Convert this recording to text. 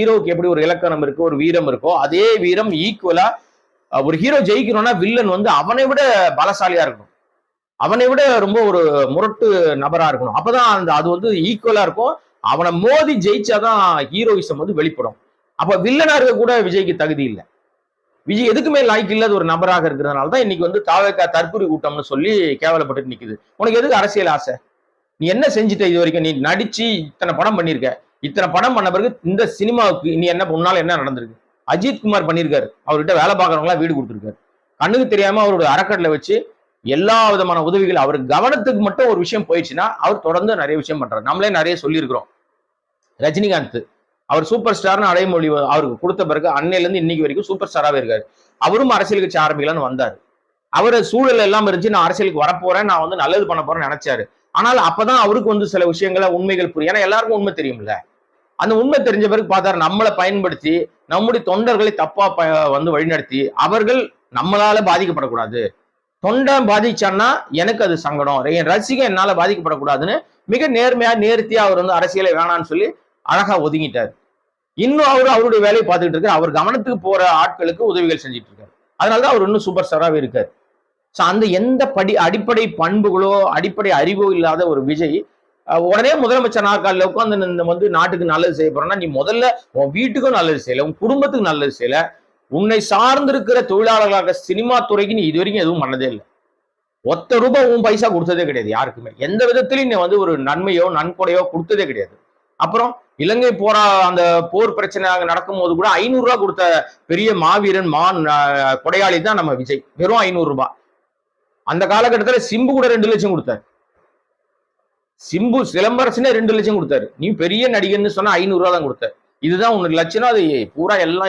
ஹீரோவுக்கு எப்படி ஒரு இலக்கணம் இருக்கோ, ஒரு வீரம் இருக்கோ, அதே வீரம் ஈக்குவலா ஒரு ஹீரோ ஜெயிக்கணும்னா வில்லன் வந்து அவனை விட பலசாலியா இருக்கணும். அவனை விட ரொம்ப ஒரு முரட்டு நபரா இருக்கணும். அப்பதான் அது வந்து ஈக்குவலா இருக்கும். அவனை மோதி ஜெயிச்சாதான் ஹீரோயிசம் வந்து வெளிப்படும். அப்ப வில்லனா இருக்க கூட விஜய்க்கு தகுதி இல்லை. விஜய் எதுக்குமே லாய்க்கு இல்லாத ஒரு நபராக இருக்கிறதுனால தான் இன்னைக்கு வந்து தாவேகா தற்குறி கூட்டம்னு சொல்லி கேவலப்பட்டு நிக்குது. உனக்கு எதுக்கு அரசியல் ஆசை? நீ என்ன செஞ்சுட்ட இது வரைக்கும்? நீ நடிச்சு இத்தனை படம் பண்ணிருக்க. இத்தனை படம் பண்ண பிறகு இந்த சினிமாவுக்கு நீ என்ன முன்னால என்ன நடந்திருக்கு? அஜித் குமார் பண்ணிருக்காரு. அவர்கிட்ட வேலை பார்க்கறவங்களா வீடு கொடுத்துருக்காரு. கண்ணுக்கு தெரியாம அவரோட அறக்கட்டளை வச்சு எல்லா விதமான உதவிகள் அவர் கவனத்துக்கு மட்டும் ஒரு விஷயம் போயிடுச்சுன்னா அவர் தொடர்ந்து நிறைய விஷயம் பண்றாரு. நம்மளே நிறைய சொல்லியிருக்கிறோம். ரஜினிகாந்த் அவர் சூப்பர் ஸ்டார்னு அடைமொழி அவருக்கு கொடுத்த பிறகு அன்னையில இருந்து இன்னைக்கு வரைக்கும் சூப்பர் ஸ்டாராவே இருக்காரு. அவரும் அரசியல் கட்சி ஆரம்பிக்கலாம்னு வந்தாரு. அவர் சூழல் எல்லாம் இருந்துச்சு, நான் அரசியலுக்கு வரப்போறேன், நான் வந்து நல்லது பண்ண போறேன்னு நினைச்சாரு. ஆனால் அப்பதான் அவருக்கு வந்து சில விஷயங்களை உண்மைகள் புரியும். ஏன்னா எல்லாருக்கும் உண்மை தெரியும்ல. அந்த உண்மை தெரிஞ்ச பிறகு பார்த்தாரு, நம்மளை பயன்படுத்தி நம்முடைய தொண்டர்களை தப்பா வந்து வழிநடத்தி அவர்கள் நம்மளால பாதிக்கப்படக்கூடாது. தொண்டை பாதிச்சான்னா எனக்கு அது சங்கடம், என் ரசிகன் என்னால பாதிக்கப்படக்கூடாதுன்னு மிக நேர்மையா நேர்த்தியா அவர் வந்து அரசியலை வேணான்னு சொல்லி அழகா ஒதுங்கிட்டாரு. இன்னும் அவருடைய வேலையை பார்த்துக்கிட்டு இருக்காரு. அவர் கவனத்துக்கு போற ஆட்களுக்கு உதவிகள் செஞ்சுட்டு இருக்காரு. அதனாலதான் அவர் இன்னும் சூப்பர் ஸ்டாராவே இருக்காரு. அந்த எந்த அடிப்படை பண்புகளோ அடிப்படை அறிவோ இல்லாத ஒரு விஜய் உடனே முதலமைச்சர் நாற்காலில் உட்காந்து வந்து நாட்டுக்கு நல்லது செய்ய போறோம்னா, நீ முதல்ல உன் வீட்டுக்கும் நல்லது செய்யல, உன் குடும்பத்துக்கு நல்லது செய்யல, உன்னை சார்ந்திருக்கிற தொழிலாளர்களாக சினிமா துறைக்கு நீ இது வரைக்கும் எதுவும் பண்ணதே இல்லை. ஒத்த ரூபாய் உன் பைசா கொடுத்ததே கிடையாது யாருக்குமே. எந்த விதத்திலையும் நீ வந்து ஒரு நன்மையோ நன்கொடையோ கொடுத்ததே கிடையாது. அப்புறம் இலங்கை அந்த போர் பிரச்சனை நடக்கும் போது கூட 500 ரூபாய் கொடுத்த பெரிய மாவீரன் கொடையாளி தான் நம்ம விஜய். வெறும் 500 ரூபாய். அந்த காலகட்டத்தில் சிம்பு கூட 2 லட்சம் கொடுத்தாரு. சிம்பு சிலம்பரசனே 2 லட்சம் கொடுத்தாரு. நீ பெரிய நடிகன்னு சொன்னா 500 ரூபாய் தான் கொடுத்த. இதுதான் உனக்கு லட்சம். அது பூரா எல்லாம்